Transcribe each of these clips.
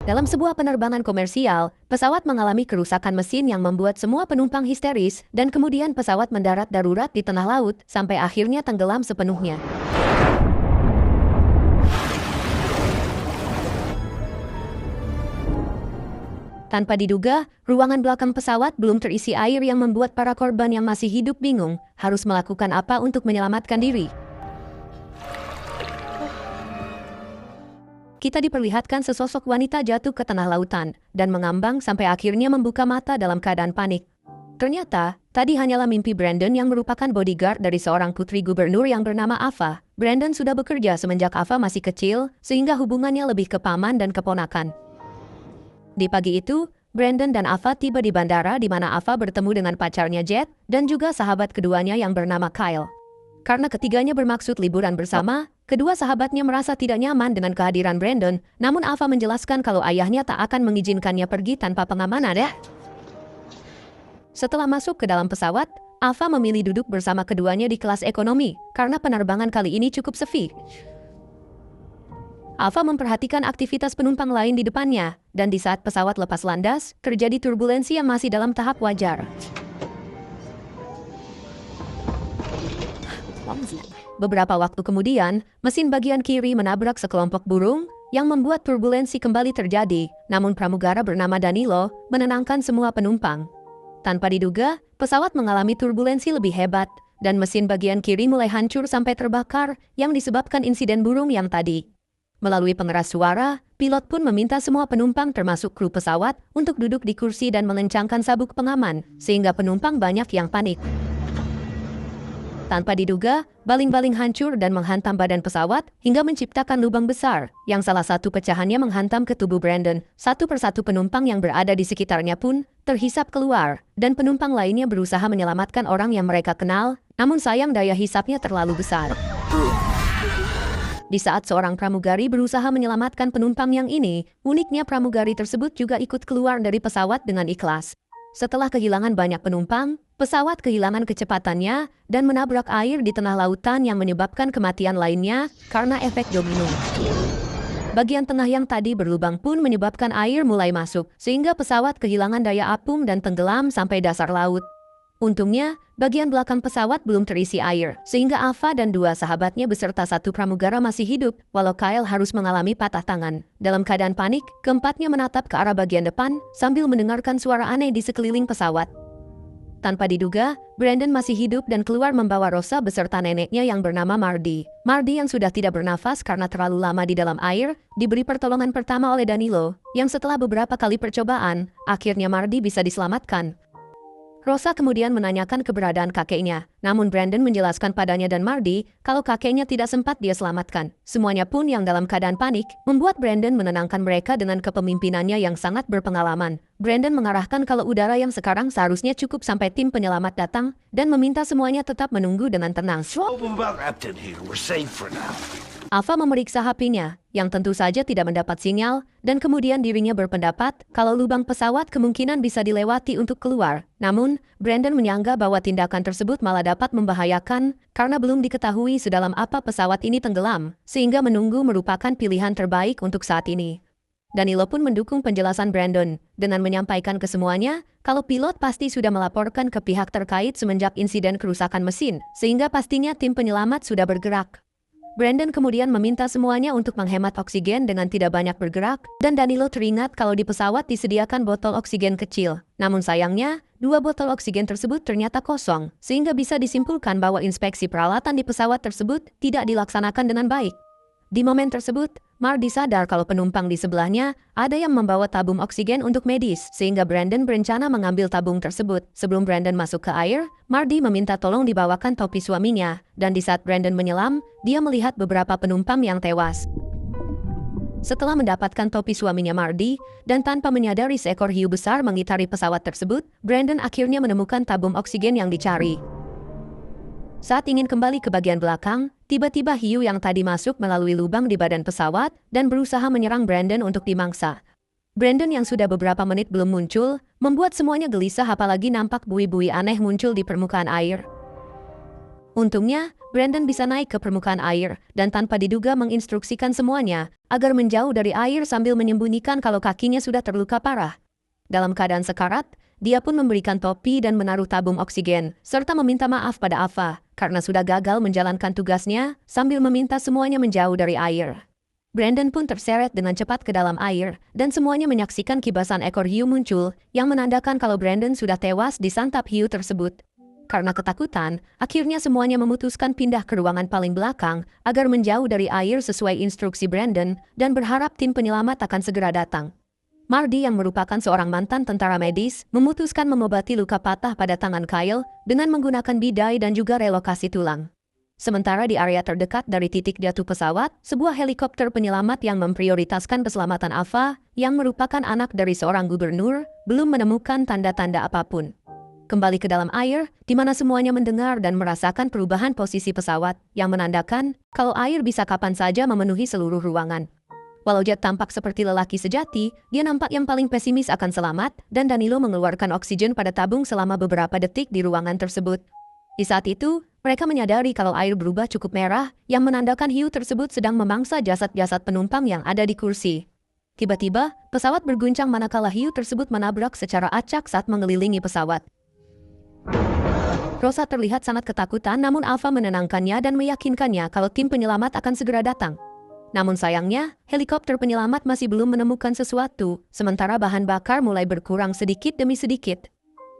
Dalam sebuah penerbangan komersial, pesawat mengalami kerusakan mesin yang membuat semua penumpang histeris dan kemudian pesawat mendarat darurat di tengah laut sampai akhirnya tenggelam sepenuhnya. Tanpa diduga, ruangan belakang pesawat belum terisi air yang membuat para korban yang masih hidup bingung harus melakukan apa untuk menyelamatkan diri. Kita diperlihatkan sesosok wanita jatuh ke tengah lautan dan mengambang sampai akhirnya membuka mata dalam keadaan panik. Ternyata, tadi hanyalah mimpi Brandon yang merupakan bodyguard dari seorang putri gubernur yang bernama Ava. Brandon sudah bekerja semenjak Ava masih kecil, sehingga hubungannya lebih ke paman dan keponakan. Di pagi itu, Brandon dan Ava tiba di bandara di mana Ava bertemu dengan pacarnya Jet dan juga sahabat keduanya yang bernama Kyle. Karena ketiganya bermaksud liburan bersama, kedua sahabatnya merasa tidak nyaman dengan kehadiran Brandon, namun Ava menjelaskan kalau ayahnya tak akan mengizinkannya pergi tanpa pengamanan ya. Setelah masuk ke dalam pesawat, Ava memilih duduk bersama keduanya di kelas ekonomi karena penerbangan kali ini cukup sepi. Ava memperhatikan aktivitas penumpang lain di depannya, dan di saat pesawat lepas landas, terjadi turbulensi yang masih dalam tahap wajar. Beberapa waktu kemudian, mesin bagian kiri menabrak sekelompok burung, yang membuat turbulensi kembali terjadi, namun pramugara bernama Danilo menenangkan semua penumpang. Tanpa diduga, pesawat mengalami turbulensi lebih hebat, dan mesin bagian kiri mulai hancur sampai terbakar, yang disebabkan insiden burung yang tadi. Melalui pengeras suara, pilot pun meminta semua penumpang termasuk kru pesawat untuk duduk di kursi dan melencangkan sabuk pengaman, sehingga penumpang banyak yang panik. Tanpa diduga, baling-baling hancur dan menghantam badan pesawat hingga menciptakan lubang besar, yang salah satu pecahannya menghantam ke tubuh Brandon. Satu persatu penumpang yang berada di sekitarnya pun terhisap keluar, dan penumpang lainnya berusaha menyelamatkan orang yang mereka kenal, namun sayang daya hisapnya terlalu besar. Di saat seorang pramugari berusaha menyelamatkan penumpang yang ini, uniknya pramugari tersebut juga ikut keluar dari pesawat dengan ikhlas. Setelah kehilangan banyak penumpang, pesawat kehilangan kecepatannya dan menabrak air di tengah lautan yang menyebabkan kematian lainnya karena efek domino. Bagian tengah yang tadi berlubang pun menyebabkan air mulai masuk, sehingga pesawat kehilangan daya apung dan tenggelam sampai dasar laut. Untungnya, bagian belakang pesawat belum terisi air, sehingga Ava dan dua sahabatnya beserta satu pramugara masih hidup, walau Kyle harus mengalami patah tangan. Dalam keadaan panik, keempatnya menatap ke arah bagian depan, sambil mendengarkan suara aneh di sekeliling pesawat. Tanpa diduga, Brandon masih hidup dan keluar membawa Rosa beserta neneknya yang bernama Mardi. Mardi yang sudah tidak bernafas karena terlalu lama di dalam air, diberi pertolongan pertama oleh Danilo, yang setelah beberapa kali percobaan, akhirnya Mardi bisa diselamatkan. Rosa kemudian menanyakan keberadaan kakeknya, namun Brandon menjelaskan padanya dan Mardi kalau kakeknya tidak sempat dia selamatkan. Semuanya pun yang dalam keadaan panik, membuat Brandon menenangkan mereka dengan kepemimpinannya yang sangat berpengalaman. Brandon mengarahkan kalau udara yang sekarang seharusnya cukup sampai tim penyelamat datang, dan meminta semuanya tetap menunggu dengan tenang. Ava memeriksa HP-nya, yang tentu saja tidak mendapat sinyal, dan kemudian dirinya berpendapat kalau lubang pesawat kemungkinan bisa dilewati untuk keluar. Namun, Brandon menyangka bahwa tindakan tersebut malah dapat membahayakan karena belum diketahui sedalam apa pesawat ini tenggelam, sehingga menunggu merupakan pilihan terbaik untuk saat ini. Danilo pun mendukung penjelasan Brandon dengan menyampaikan ke semuanya kalau pilot pasti sudah melaporkan ke pihak terkait semenjak insiden kerusakan mesin, sehingga pastinya tim penyelamat sudah bergerak. Brandon kemudian meminta semuanya untuk menghemat oksigen dengan tidak banyak bergerak, dan Danilo teringat kalau di pesawat disediakan botol oksigen kecil. Namun sayangnya, 2 botol oksigen tersebut ternyata kosong, sehingga bisa disimpulkan bahwa inspeksi peralatan di pesawat tersebut tidak dilaksanakan dengan baik. Di momen tersebut, Mardi sadar kalau penumpang di sebelahnya ada yang membawa tabung oksigen untuk medis, sehingga Brandon berencana mengambil tabung tersebut. Sebelum Brandon masuk ke air, Mardi meminta tolong dibawakan topi suaminya, dan di saat Brandon menyelam, dia melihat beberapa penumpang yang tewas. Setelah mendapatkan topi suaminya Mardi, dan tanpa menyadari seekor hiu besar mengitari pesawat tersebut, Brandon akhirnya menemukan tabung oksigen yang dicari. Saat ingin kembali ke bagian belakang, tiba-tiba hiu yang tadi masuk melalui lubang di badan pesawat dan berusaha menyerang Brandon untuk dimangsa. Brandon yang sudah beberapa menit belum muncul, membuat semuanya gelisah apalagi nampak buih-buih aneh muncul di permukaan air. Untungnya, Brandon bisa naik ke permukaan air dan tanpa diduga menginstruksikan semuanya agar menjauh dari air sambil menyembunyikan kalau kakinya sudah terluka parah. Dalam keadaan sekarat, dia pun memberikan topi dan menaruh tabung oksigen, serta meminta maaf pada Ava karena sudah gagal menjalankan tugasnya sambil meminta semuanya menjauh dari air. Brandon pun terseret dengan cepat ke dalam air, dan semuanya menyaksikan kibasan ekor hiu muncul yang menandakan kalau Brandon sudah tewas disantap hiu tersebut. Karena ketakutan, akhirnya semuanya memutuskan pindah ke ruangan paling belakang agar menjauh dari air sesuai instruksi Brandon dan berharap tim penyelamat akan segera datang. Marty yang merupakan seorang mantan tentara medis memutuskan mengobati luka patah pada tangan Kyle dengan menggunakan bidai dan juga relokasi tulang. Sementara di area terdekat dari titik jatuh pesawat, sebuah helikopter penyelamat yang memprioritaskan keselamatan Ava, yang merupakan anak dari seorang gubernur, belum menemukan tanda-tanda apapun. Kembali ke dalam air, di mana semuanya mendengar dan merasakan perubahan posisi pesawat, yang menandakan kalau air bisa kapan saja memenuhi seluruh ruangan. Walau Jet tampak seperti lelaki sejati, dia nampak yang paling pesimis akan selamat, dan Danilo mengeluarkan oksigen pada tabung selama beberapa detik di ruangan tersebut. Di saat itu, mereka menyadari kalau air berubah cukup merah, yang menandakan hiu tersebut sedang memangsa jasad-jasad penumpang yang ada di kursi. Tiba-tiba, pesawat berguncang manakala hiu tersebut menabrak secara acak saat mengelilingi pesawat. Rosa terlihat sangat ketakutan, namun Ava menenangkannya dan meyakinkannya kalau tim penyelamat akan segera datang. Namun sayangnya, helikopter penyelamat masih belum menemukan sesuatu, sementara bahan bakar mulai berkurang sedikit demi sedikit.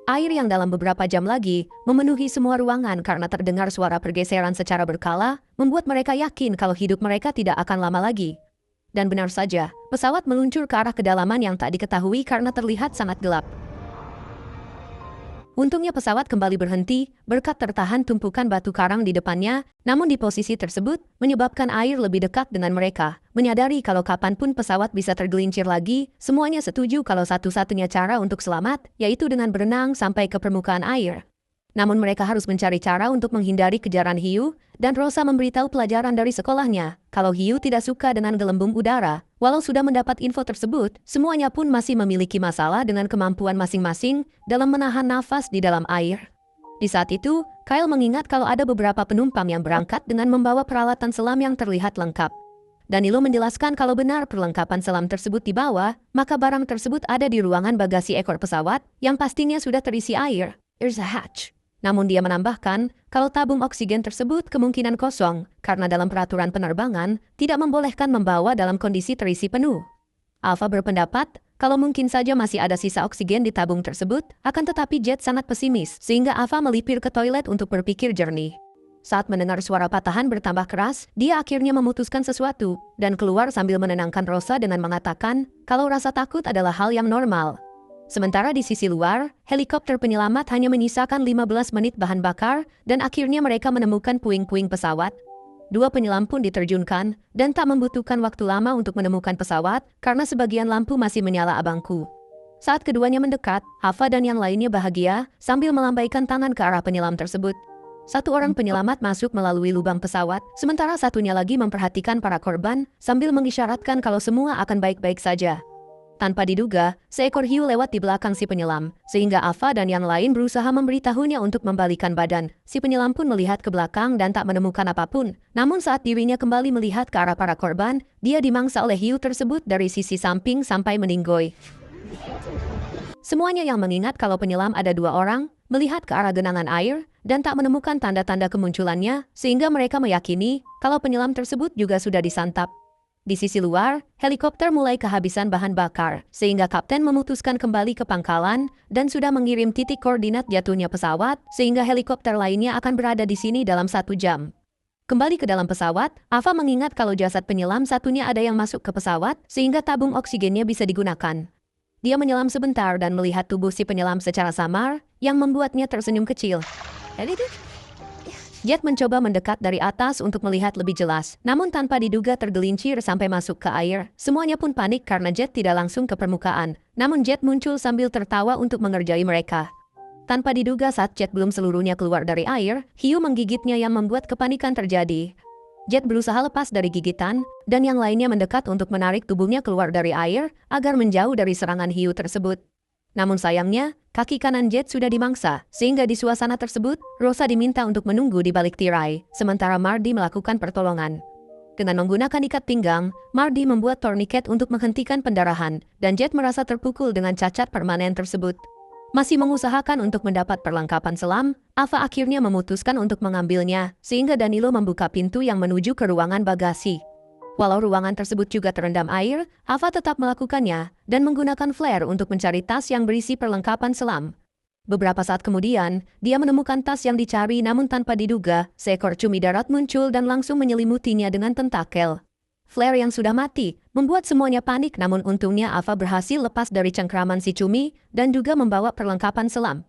Air yang dalam beberapa jam lagi memenuhi semua ruangan karena terdengar suara pergeseran secara berkala, membuat mereka yakin kalau hidup mereka tidak akan lama lagi. Dan benar saja, pesawat meluncur ke arah kedalaman yang tak diketahui karena terlihat sangat gelap. Untungnya pesawat kembali berhenti berkat tertahan tumpukan batu karang di depannya, namun di posisi tersebut menyebabkan air lebih dekat dengan mereka. Menyadari kalau kapanpun pesawat bisa tergelincir lagi, semuanya setuju kalau satu-satunya cara untuk selamat yaitu dengan berenang sampai ke permukaan air. Namun mereka harus mencari cara untuk menghindari kejaran hiu, dan Rosa memberitahu pelajaran dari sekolahnya kalau hiu tidak suka dengan gelembung udara. Walau sudah mendapat info tersebut, semuanya pun masih memiliki masalah dengan kemampuan masing-masing dalam menahan nafas di dalam air. Di saat itu, Kyle mengingat kalau ada beberapa penumpang yang berangkat dengan membawa peralatan selam yang terlihat lengkap. Danilo menjelaskan kalau benar perlengkapan selam tersebut dibawa, maka barang tersebut ada di ruangan bagasi ekor pesawat yang pastinya sudah terisi air. There's a hatch. Namun dia menambahkan kalau tabung oksigen tersebut kemungkinan kosong karena dalam peraturan penerbangan tidak membolehkan membawa dalam kondisi terisi penuh. Alpha berpendapat kalau mungkin saja masih ada sisa oksigen di tabung tersebut, akan tetapi Jet sangat pesimis sehingga Alpha melipir ke toilet untuk berpikir jernih. Saat mendengar suara patahan bertambah keras, dia akhirnya memutuskan sesuatu dan keluar sambil menenangkan Rosa dengan mengatakan kalau rasa takut adalah hal yang normal. Sementara di sisi luar, helikopter penyelamat hanya menyisakan 15 menit bahan bakar dan akhirnya mereka menemukan puing-puing pesawat. 2 penyelam pun diterjunkan dan tak membutuhkan waktu lama untuk menemukan pesawat karena sebagian lampu masih menyala abangku. Saat keduanya mendekat, Ava dan yang lainnya bahagia sambil melambaikan tangan ke arah penyelam tersebut. 1 orang penyelamat masuk melalui lubang pesawat, sementara satunya lagi memperhatikan para korban sambil mengisyaratkan kalau semua akan baik-baik saja. Tanpa diduga, seekor hiu lewat di belakang si penyelam, sehingga Ava dan yang lain berusaha memberitahunya untuk membalikan badan. Si penyelam pun melihat ke belakang dan tak menemukan apapun. Namun saat dirinya kembali melihat ke arah para korban, dia dimangsa oleh hiu tersebut dari sisi samping sampai meninggoy. Semuanya yang mengingat kalau penyelam ada 2 orang, melihat ke arah genangan air, dan tak menemukan tanda-tanda kemunculannya, sehingga mereka meyakini kalau penyelam tersebut juga sudah disantap. Di sisi luar, helikopter mulai kehabisan bahan bakar, sehingga kapten memutuskan kembali ke pangkalan dan sudah mengirim titik koordinat jatuhnya pesawat, sehingga helikopter lainnya akan berada di sini dalam 1 jam. Kembali ke dalam pesawat, Ava mengingat kalau jasad penyelam satunya ada yang masuk ke pesawat, sehingga tabung oksigennya bisa digunakan. Dia menyelam sebentar dan melihat tubuh si penyelam secara samar, yang membuatnya tersenyum kecil. Jet mencoba mendekat dari atas untuk melihat lebih jelas, namun tanpa diduga tergelincir sampai masuk ke air. Semuanya pun panik karena Jet tidak langsung ke permukaan, namun Jet muncul sambil tertawa untuk mengerjai mereka. Tanpa diduga saat Jet belum seluruhnya keluar dari air, hiu menggigitnya yang membuat kepanikan terjadi. Jet berusaha lepas dari gigitan, dan yang lainnya mendekat untuk menarik tubuhnya keluar dari air agar menjauh dari serangan hiu tersebut. Namun sayangnya, kaki kanan Jet sudah dimangsa, sehingga di suasana tersebut, Rosa diminta untuk menunggu di balik tirai, sementara Mardi melakukan pertolongan. Dengan menggunakan ikat pinggang, Mardi membuat tourniquet untuk menghentikan pendarahan, dan Jet merasa terpukul dengan cacat permanen tersebut. Masih mengusahakan untuk mendapat perlengkapan selam, Ava akhirnya memutuskan untuk mengambilnya, sehingga Danilo membuka pintu yang menuju ke ruangan bagasi. Walau ruangan tersebut juga terendam air, Ava tetap melakukannya dan menggunakan flare untuk mencari tas yang berisi perlengkapan selam. Beberapa saat kemudian, dia menemukan tas yang dicari namun tanpa diduga, seekor cumi darat muncul dan langsung menyelimutinya dengan tentakel. Flare yang sudah mati membuat semuanya panik, namun untungnya Ava berhasil lepas dari cengkraman si cumi dan juga membawa perlengkapan selam.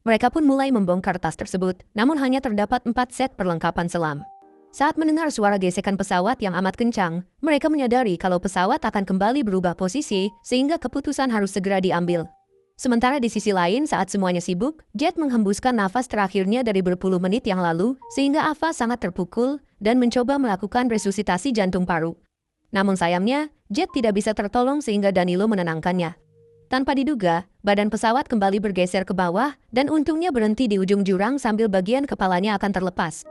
Mereka pun mulai membongkar tas tersebut, namun hanya terdapat 4 set perlengkapan selam. Saat mendengar suara gesekan pesawat yang amat kencang, mereka menyadari kalau pesawat akan kembali berubah posisi, sehingga keputusan harus segera diambil. Sementara di sisi lain, saat semuanya sibuk, Jet menghembuskan nafas terakhirnya dari berpuluh menit yang lalu, sehingga Ava sangat terpukul dan mencoba melakukan resusitasi jantung paru. Namun sayangnya, Jet tidak bisa tertolong sehingga Danilo menenangkannya. Tanpa diduga, badan pesawat kembali bergeser ke bawah dan untungnya berhenti di ujung jurang sambil bagian kepalanya akan terlepas.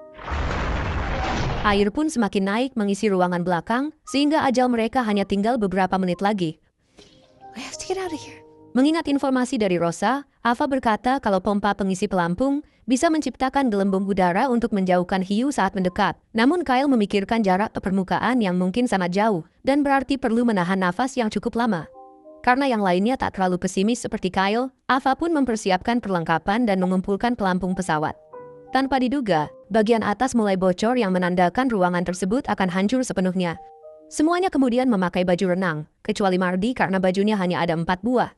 Air pun semakin naik mengisi ruangan belakang, sehingga ajal mereka hanya tinggal beberapa menit lagi. I have to get out of here. Mengingat informasi dari Rosa, Ava berkata kalau pompa pengisi pelampung bisa menciptakan gelembung udara untuk menjauhkan hiu saat mendekat. Namun Kyle memikirkan jarak ke permukaan yang mungkin sangat jauh, dan berarti perlu menahan nafas yang cukup lama. Karena yang lainnya tak terlalu pesimis seperti Kyle, Ava pun mempersiapkan perlengkapan dan mengumpulkan pelampung pesawat. Tanpa diduga, bagian atas mulai bocor yang menandakan ruangan tersebut akan hancur sepenuhnya. Semuanya kemudian memakai baju renang, kecuali Mardi karena bajunya hanya ada 4 buah.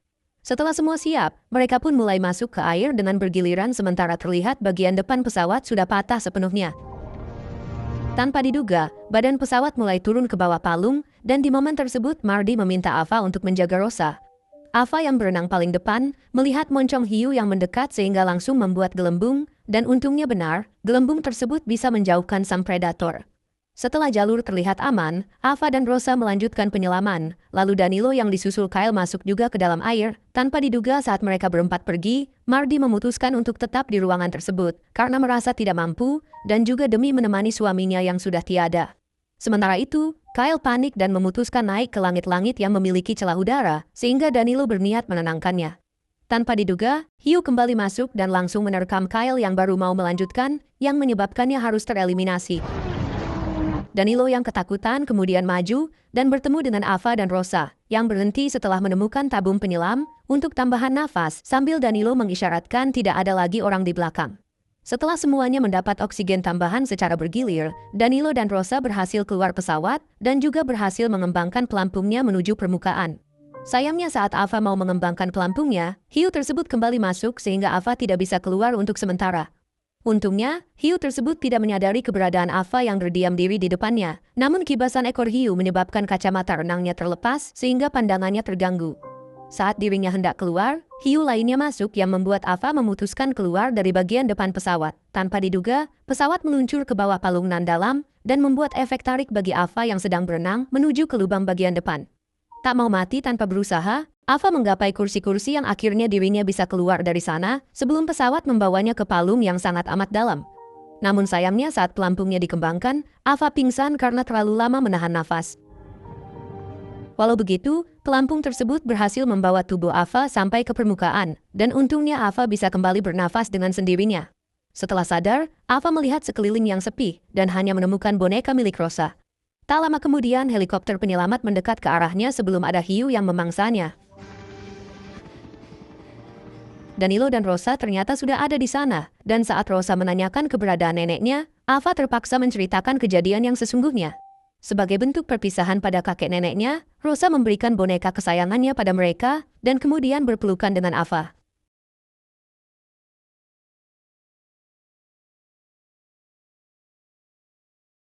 Setelah semua siap, mereka pun mulai masuk ke air dengan bergiliran sementara terlihat bagian depan pesawat sudah patah sepenuhnya. Tanpa diduga, badan pesawat mulai turun ke bawah palung, dan di momen tersebut Mardi meminta Ava untuk menjaga Rosa. Ava yang berenang paling depan, melihat moncong hiu yang mendekat sehingga langsung membuat gelembung, dan untungnya benar, gelembung tersebut bisa menjauhkan sang predator. Setelah jalur terlihat aman, Ava dan Rosa melanjutkan penyelaman, lalu Danilo yang disusul Kyle masuk juga ke dalam air. Tanpa diduga saat mereka berempat pergi, Mardi memutuskan untuk tetap di ruangan tersebut, karena merasa tidak mampu, dan juga demi menemani suaminya yang sudah tiada. Sementara itu, Kyle panik dan memutuskan naik ke langit-langit yang memiliki celah udara, sehingga Danilo berniat menenangkannya. Tanpa diduga, hiu kembali masuk dan langsung menerkam Kyle yang baru mau melanjutkan, yang menyebabkannya harus tereliminasi. Danilo yang ketakutan kemudian maju dan bertemu dengan Ava dan Rosa, yang berhenti setelah menemukan tabung penyelam untuk tambahan nafas sambil Danilo mengisyaratkan tidak ada lagi orang di belakang. Setelah semuanya mendapat oksigen tambahan secara bergilir, Danilo dan Rosa berhasil keluar pesawat dan juga berhasil mengembangkan pelampungnya menuju permukaan. Sayangnya saat Ava mau mengembangkan pelampungnya, hiu tersebut kembali masuk sehingga Ava tidak bisa keluar untuk sementara. Untungnya, hiu tersebut tidak menyadari keberadaan Ava yang berdiam diri di depannya. Namun kibasan ekor hiu menyebabkan kacamata renangnya terlepas sehingga pandangannya terganggu. Saat dirinya hendak keluar, hiu lainnya masuk yang membuat Ava memutuskan keluar dari bagian depan pesawat. Tanpa diduga, pesawat meluncur ke bawah palung nan dalam dan membuat efek tarik bagi Ava yang sedang berenang menuju ke lubang bagian depan. Tak mau mati tanpa berusaha, Ava menggapai kursi-kursi yang akhirnya dirinya bisa keluar dari sana sebelum pesawat membawanya ke palung yang sangat amat dalam. Namun sayangnya saat pelampungnya dikembangkan, Ava pingsan karena terlalu lama menahan nafas. Walau begitu, pelampung tersebut berhasil membawa tubuh Ava sampai ke permukaan, dan untungnya Ava bisa kembali bernafas dengan sendirinya. Setelah sadar, Ava melihat sekeliling yang sepi dan hanya menemukan boneka milik Rosa. Tak lama kemudian helikopter penyelamat mendekat ke arahnya sebelum ada hiu yang memangsanya. Danilo dan Rosa ternyata sudah ada di sana, dan saat Rosa menanyakan keberadaan neneknya, Ava terpaksa menceritakan kejadian yang sesungguhnya. Sebagai bentuk perpisahan pada kakek neneknya, Rosa memberikan boneka kesayangannya pada mereka, dan kemudian berpelukan dengan Ava.